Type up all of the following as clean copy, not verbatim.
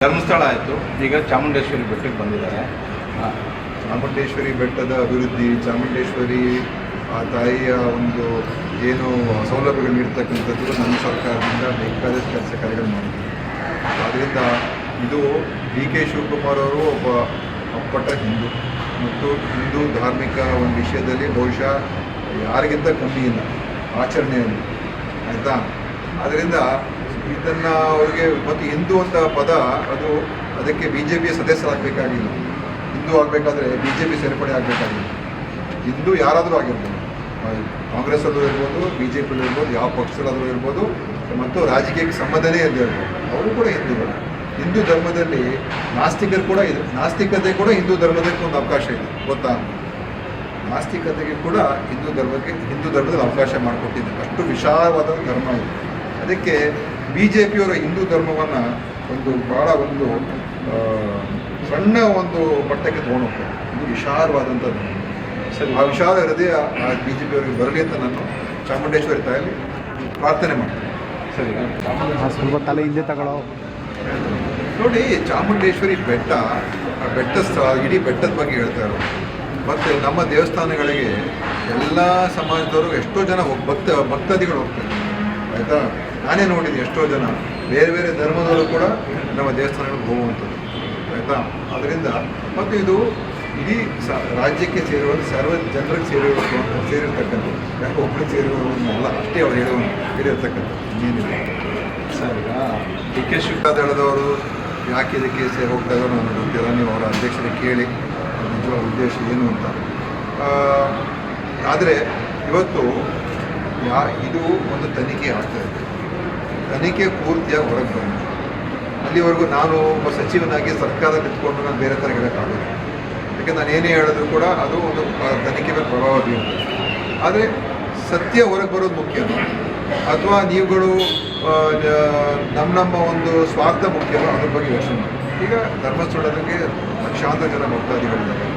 ಧರ್ಮಸ್ಥಳ ಆಯಿತು, ಈಗ ಚಾಮುಂಡೇಶ್ವರಿ ಬೆಟ್ಟಕ್ಕೆ ಬಂದಿದ್ದಾರೆ. ಚಾಮುಂಡೇಶ್ವರಿ ಬೆಟ್ಟದ ಅಭಿವೃದ್ಧಿ, ಚಾಮುಂಡೇಶ್ವರಿ ಆ ತಾಯಿಯ ಒಂದು ಏನು ಸೌಲಭ್ಯಗಳು ನೀಡ್ತಕ್ಕಂಥದ್ದು ನಮ್ಮ ಸರ್ಕಾರದಿಂದ ಬೇಕಾದಷ್ಟು ಕೆಲಸ ಕಾರ್ಯಗಳು ಮಾಡಿದ್ದೀವಿ. ಆದ್ದರಿಂದ ಇದು ಡಿ ಕೆ ಶಿವಕುಮಾರ್ ಅವರು ಒಬ್ಬ ಅಪ್ಪಟ ಹಿಂದೂ ಮತ್ತು ಹಿಂದೂ ಧಾರ್ಮಿಕ ಒಂದು ವಿಷಯದಲ್ಲಿ ಬಹುಶಃ ಯಾರಿಗಿಂತ ಕಮ್ಮಿ ಇಲ್ಲ ಆಚರಣೆಯಲ್ಲಿ, ಆಯಿತಾ. ಆದ್ದರಿಂದ ಇದನ್ನು ಅವರಿಗೆ ಮತ್ತು ಹಿಂದೂ ಅಂತ ಪದ ಅದಕ್ಕೆ ಬಿ ಜೆ ಪಿಯ ಸದಸ್ಯರಾಗಬೇಕಾಗಿಲ್ಲ. ಹಿಂದೂ ಆಗಬೇಕಾದ್ರೆ ಬಿ ಜೆ ಪಿ ಸೇರ್ಪಡೆ ಆಗಬೇಕಾಗಿಲ್ಲ. ಹಿಂದೂ ಯಾರಾದರೂ ಆಗಿರ್ಬೋದು, ಕಾಂಗ್ರೆಸ್ಸಲ್ಲೂ ಇರ್ಬೋದು, ಬಿ ಜೆ ಪಿಯಲ್ಲೂ ಇರ್ಬೋದು, ಯಾವ ಪಕ್ಷದಲ್ಲಾದರೂ ಇರ್ಬೋದು, ಮತ್ತು ರಾಜಕೀಯಕ್ಕೆ ಸಂಬಂಧನೇ ಇರ್ಬೋದು, ಅವರು ಕೂಡ ಹಿಂದೂಗಳು. ಹಿಂದೂ ಧರ್ಮದಲ್ಲಿ ನಾಸ್ತಿಕರು ಕೂಡ ಇದೆ. ನಾಸ್ತಿಕತೆ ಕೂಡ ಹಿಂದೂ ಧರ್ಮದಕ್ಕೆ ಒಂದು ಅವಕಾಶ ಇದೆ, ಗೊತ್ತಾ? ನಾಸ್ತಿಕತೆಗೆ ಕೂಡ ಹಿಂದೂ ಧರ್ಮದಲ್ಲಿ ಅವಕಾಶ ಮಾಡಿಕೊಟ್ಟಿದೆ. ಅಷ್ಟು ವಿಶಾಲವಾದ ಧರ್ಮ ಇದೆ. ಅದಕ್ಕೆ ಬಿ ಜೆ ಪಿಯವರ ಹಿಂದೂ ಧರ್ಮವನ್ನು ಭಾಳ ಸಣ್ಣ ಒಂದು ಮಟ್ಟಕ್ಕೆ ತೊಗೊಂಡು ಹೋಗ್ತಾರೆ. ಇದು ವಿಶಾಲವಾದಂಥ ಧರ್ಮ. ಸರಿ, ಆ ವಿಶಾಲ ಹೃದಯ ಬಿ ಜೆ ಪಿಯವರಿಗೆ ಬರಲಿ ಅಂತ ನಾನು ಚಾಮುಂಡೇಶ್ವರಿ ತಾಯಲ್ಲಿ ಪ್ರಾರ್ಥನೆ ಮಾಡ್ತೀನಿ. ಸರಿ, ಸ್ವಲ್ಪ ತಲೆ ಹಿಂದೆ ತಗೊಳ್ಳೋ. ನೋಡಿ, ಚಾಮುಂಡೇಶ್ವರಿ ಬೆಟ್ಟ, ಆ ಬೆಟ್ಟ ಇಡೀ ಬೆಟ್ಟದ ಬಗ್ಗೆ ಹೇಳ್ತಾ ಇರೋದು. ಮತ್ತು ನಮ್ಮ ದೇವಸ್ಥಾನಗಳಿಗೆ ಎಲ್ಲ ಸಮಾಜದವರು ಎಷ್ಟೋ ಜನ ಭಕ್ತಾದಿಗಳು ಹೋಗ್ತಾರೆ, ಆಯಿತಾ. ನಾನೇ ನೋಡಿದ್ದೀನಿ ಎಷ್ಟೋ ಜನ ಬೇರೆ ಬೇರೆ ಧರ್ಮದವರು ಕೂಡ ನಮ್ಮ ದೇವಸ್ಥಾನಗಳಿಗೆ ಹೋಗುವಂಥದ್ದು, ಆಯಿತಾ. ಅದರಿಂದ ಮತ್ತು ಇದು ಇಡೀ ರಾಜ್ಯಕ್ಕೆ ಸರ್ವ ಜನರಿಗೆ ಸೇರಿರ್ತಕ್ಕಂಥದ್ದು. ಯಾಕೆ ಒಬ್ಬರಿಗೆ ಸೇರಿರೋಲ್ಲ ಅಷ್ಟೇ ಅವ್ರು ಹೇಳಿರ್ತಕ್ಕಂಥದ್ದು, ಇನ್ನೇನಿಲ್ಲ. ಸರ್, ಈಗ ಡಿ ಕೆ ಶಿವಕಾದಳದವರು ಯಾಕೆ ಇದಕ್ಕೆ ಹೋಗ್ತಾ ಇದ್ದಾರೋ ನನಗೆ ಗೊತ್ತಿಲ್ಲ. ನೀವು ಅವರ ಅಧ್ಯಕ್ಷರಿಗೆ ಕೇಳಿ ನಿಜವಾದ ಉದ್ದೇಶ ಏನು ಅಂತ. ಆದರೆ ಇವತ್ತು ಇದು ಒಂದು ತನಿಖೆ ಆಗ್ತಾಯಿದೆ. ತನಿಖೆ ಪೂರ್ತಿಯಾಗಿ ಹೊರಗೆ ಬಂದಿದೆ. ಅಲ್ಲಿವರೆಗೂ ನಾನು ಒಬ್ಬ ಸಚಿವನಾಗಿ ಸರ್ಕಾರದಲ್ಲಿ ಇಟ್ಕೊಂಡು ನಾನು ಬೇರೆ ಥರ ಹೇಳೋಕ್ಕಾಗೋದು. ಯಾಕೆ ನಾನು ಏನೇ ಹೇಳಿದ್ರು ಕೂಡ ಅದು ಒಂದು ತನಿಖೆ ಮೇಲೆ ಪ್ರಭಾವ ಬೀರುತ್ತೆ. ಆದರೆ ಸತ್ಯ ಹೊರಗೆ ಬರೋದು ಮುಖ್ಯನೋ ಅಥವಾ ನೀವುಗಳು ನಮ್ಮ ಒಂದು ಸ್ವಾರ್ಥ ಮುಖ್ಯನೋ ಅದ್ರ ಬಗ್ಗೆ ಯೋಚನೆ ಮಾಡಿ. ಈಗ ಧರ್ಮಸ್ಥಳಕ್ಕೆ ಲಕ್ಷಾಂತರ ಜನ ಭಕ್ತಾದಿಗಳಿದ್ದಾರೆ.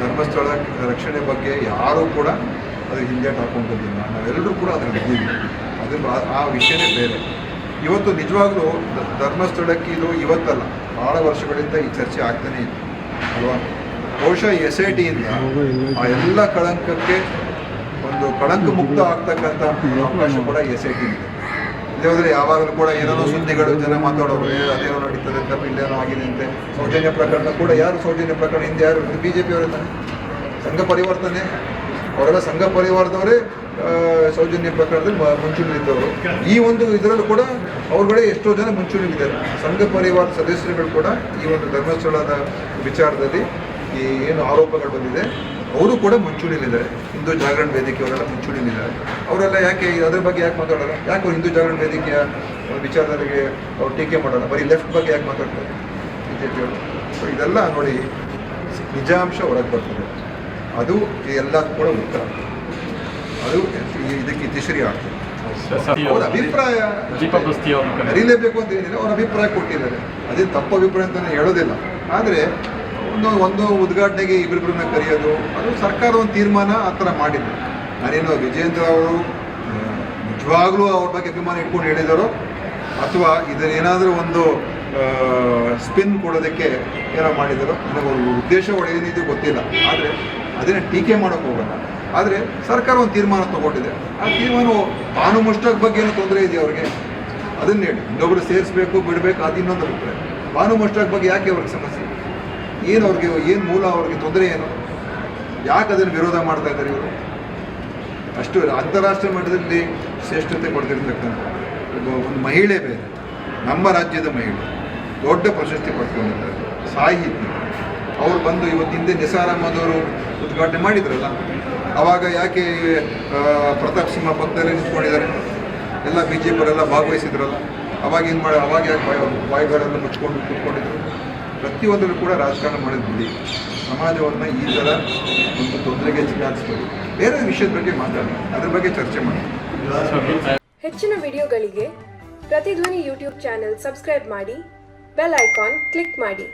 ಧರ್ಮಸ್ಥಳ ರಕ್ಷಣೆ ಬಗ್ಗೆ ಯಾರೂ ಕೂಡ ಅದು ಹಿಂದೆ ಹಾಕೊಂಡು ಬಂದಿಲ್ಲ. ನಾವೆಲ್ಲರೂ ಕೂಡ ಅದರಲ್ಲಿ ಇದ್ದೀವಿ. ಆ ವಿಷಯನೇ ಬೇರೆ. ಇವತ್ತು ನಿಜವಾಗ್ಲೂ ಧರ್ಮಸ್ಥಳಕ್ಕೆ ಇದು ಇವತ್ತಲ್ಲ, ಭಾಳ ವರ್ಷಗಳಿಂದ ಈ ಚರ್ಚೆ ಆಗ್ತಾನೇ ಇತ್ತು ಅಲ್ವಾ. ಬಹುಶಃ SIT ಇಂದ ಆ ಎಲ್ಲ ಕಳಂಕಕ್ಕೆ ಒಂದು ಕಳಂಕ ಮುಕ್ತ ಆಗ್ತಕ್ಕಂಥ ಅವಕಾಶ ಕೂಡ SIT ಇದೆ. ಇಲ್ಲೇ ಹೋದರೆ ಯಾವಾಗಲೂ ಕೂಡ ಏನೇನೋ ಸುದ್ದಿಗಳು ಜನ ಮಾತಾಡೋರು, ಅದೇನೋ ನಡೀತದೆ ಅಂತ, ಇಲ್ಲೇನೋ ಆಗಿದೆ ಅಂತೆ. ಸೌಜನ್ಯ ಪ್ರಕರಣ ಕೂಡ ಯಾರು ಸೌಜನ್ಯ ಪ್ರಕರಣ ಹಿಂದೆ ಯಾರು? ಬಿ ಜೆ ಪಿಯವರೇ, ಸಂಘ ಪರಿವರ್ತನೆ ಅವರೆಲ್ಲ ಸಂಘ ಪರಿವಾರದವರೇ ಸೌಜನ್ಯ ಪ್ರಕರಣದಲ್ಲಿ ಮುಂಚೂಣಿಲಿದ್ದವರು. ಈ ಒಂದು ಇದರಲ್ಲೂ ಕೂಡ ಅವ್ರುಗಳೇ ಎಷ್ಟೋ ಜನ ಮುಂಚೂಣಿಲಿದ್ದಾರೆ. ಸಂಘ ಪರಿವಾರ ಸದಸ್ಯರುಗಳು ಕೂಡ ಈ ಒಂದು ಧರ್ಮಸ್ಥಳದ ವಿಚಾರದಲ್ಲಿ ಈ ಏನು ಆರೋಪಗಳು ಬಂದಿದೆ ಅವರು ಕೂಡ ಮುಂಚೂಣಿಲಿದ್ದಾರೆ. ಹಿಂದೂ ಜಾಗರಣ ವೇದಿಕೆಯವರೆಲ್ಲ ಮುಂಚೂಣಿಲಿದ್ದಾರೆ. ಅವರೆಲ್ಲ ಯಾಕೆ ಅದ್ರ ಬಗ್ಗೆ ಯಾಕೆ ಮಾತಾಡೋಲ್ಲ? ಯಾಕೆ ಅವ್ರು ಹಿಂದೂ ಜಾಗರಣ ವೇದಿಕೆಯ ವಿಚಾರದಲ್ಲಿ ಅವ್ರು ಟೀಕೆ ಮಾಡೋಲ್ಲ? ಬರೀ ಲೆಫ್ಟ್ ಬಗ್ಗೆ ಯಾಕೆ ಮಾತಾಡ್ತಾರೆ ಬಿ ಜೆ ಪಿಯವರು? ಸೊ ಇದೆಲ್ಲ ನೋಡಿ, ನಿಜಾಂಶ ಹೊರಗೆ ಬರ್ತದೆ. ಅದು ಎಲ್ಲ ಕೂಡ ಉತ್ತರ, ಅದು ಇದಕ್ಕೆ ಇತಿಶ್ರೀ ಆಗ್ತದೆ. ಅವರ ಅಭಿಪ್ರಾಯ ಅರಿಲೇಬೇಕು ಅಂತ ಏನಿಲ್ಲ, ಅವ್ರ ಅಭಿಪ್ರಾಯ ಕೊಟ್ಟಿದ್ದಾರೆ. ಅದೇ ತಪ್ಪು ಅಭಿಪ್ರಾಯ ಅಂತಲೇ ಹೇಳೋದಿಲ್ಲ. ಆದರೆ ಒಂದು ಉದ್ಘಾಟನೆಗೆ ಇಬ್ಬರಿಬ್ಬರನ್ನ ಕರೆಯೋದು, ಅದು ಸರ್ಕಾರ ಒಂದು ತೀರ್ಮಾನ ಆ ಥರ ಮಾಡಿದ್ರು. ನಾನೇನು ವಿಜಯೇಂದ್ರ ಅವರು ನಿಜವಾಗ್ಲೂ ಅವ್ರ ಬಗ್ಗೆ ಅಭಿಮಾನ ಇಟ್ಕೊಂಡು ಹೇಳಿದಾರೋ ಅಥವಾ ಇದನ್ನೇನಾದರೂ ಒಂದು ಸ್ಪಿನ್ ಕೊಡೋದಕ್ಕೆ ಏನೋ ಮಾಡಿದಾರೋ, ನನಗೆ ಅವ್ರ ಉದ್ದೇಶ ಒಳ್ಳೆಯದಿದ್ದು ಗೊತ್ತಿಲ್ಲ. ಆದರೆ ಅದನ್ನು ಟೀಕೆ ಮಾಡೋಕ್ಕೆ ಹೋಗೋಣ. ಆದರೆ ಸರ್ಕಾರ ಒಂದು ತೀರ್ಮಾನ ತೊಗೊಂಡಿದೆ. ಆ ತೀರ್ಮಾನ ತಾನು ಮುಷ್ಟಾಕ್ ಬಗ್ಗೆ ಏನೋ ತೊಂದರೆ ಇದೆಯಾ ಅವ್ರಿಗೆ? ಅದನ್ನು ಹೇಳಿ. ಇನ್ನೊಬ್ಬರು ಸೇರಿಸ್ಬೇಕು ಬಿಡಬೇಕು, ಅದು ಇನ್ನೊಂದು ಅಭಿಪ್ರಾಯ. ಬಾನು ಮುಷ್ಟಾಕ್ ಬಗ್ಗೆ ಯಾಕೆ ಅವ್ರಿಗೆ ಸಮಸ್ಯೆ ಏನು? ಅವ್ರಿಗೆ ಏನು ಮೂಲ? ಅವ್ರಿಗೆ ತೊಂದರೆ ಏನು? ಯಾಕೆ ಅದನ್ನು ವಿರೋಧ ಮಾಡ್ತಾ ಇದ್ದಾರೆ ಇವರು? ಅಷ್ಟು ಅಂತಾರಾಷ್ಟ್ರೀಯ ಮಟ್ಟದಲ್ಲಿ ಶ್ರೇಷ್ಠತೆ ಪಡೆದಿರ್ತಕ್ಕಂಥ ಒಂದು ಮಹಿಳೆ ಬೇರೆ, ನಮ್ಮ ರಾಜ್ಯದ ಮಹಿಳೆ, ದೊಡ್ಡ ಪ್ರಶಸ್ತಿ ಪಡ್ಕೊಂಡಿದ್ದಾರೆ, ಸಾಹಿತಿ. ಅವ್ರು ಬಂದು ಇವತ್ತು ಹಿಂದೆ ನಿಸಾರ್ ಅಹಮದ್ ಅವರು ಉದ್ಘಾಟನೆ ಮಾಡಿದ್ರಲ್ಲ, ಆವಾಗ ಯಾಕೆ ಪ್ರತಾಪ್ ಸಿಂಹ ಪಕ್ಕದಲ್ಲೇ ನಿಂತ್ಕೊಂಡಿದ್ದಾರೆ? ಎಲ್ಲ ಬಿ ಜೆ ಪಿಯವರೆಲ್ಲ ಭಾಗವಹಿಸಿದ್ರಲ್ಲ, ಅವಾಗ ಯಾಕೆ ಬಾಯಿಗಳೆಲ್ಲ ಮುಚ್ಕೊಂಡು ಕೂತ್ಕೊಂಡಿದ್ರು? ಪ್ರತಿಯೊಂದರೂ ಕೂಡ ರಾಜಕಾರಣ ಮಾಡೋದು ಬಿಡಿ. ಸಮಾಜವನ್ನು ಈ ಥರ ಒಂದು ತೊಂದರೆಗೆ ಸಿಕ್ಕಾಕ್ಸ್ಬೋದು. ಬೇರೆ ವಿಷಯದ ಬಗ್ಗೆ ಮಾತಾಡಿ, ಅದ್ರ ಬಗ್ಗೆ ಚರ್ಚೆ ಮಾಡಿ. ಹೆಚ್ಚಿನ ವಿಡಿಯೋಗಳಿಗೆ ಪ್ರತಿಧ್ವನಿ ಯೂಟ್ಯೂಬ್ ಚಾನೆಲ್ ಸಬ್ಸ್ಕ್ರೈಬ್ ಮಾಡಿ, ಬೆಲ್ ಐಕಾನ್ ಕ್ಲಿಕ್ ಮಾಡಿ.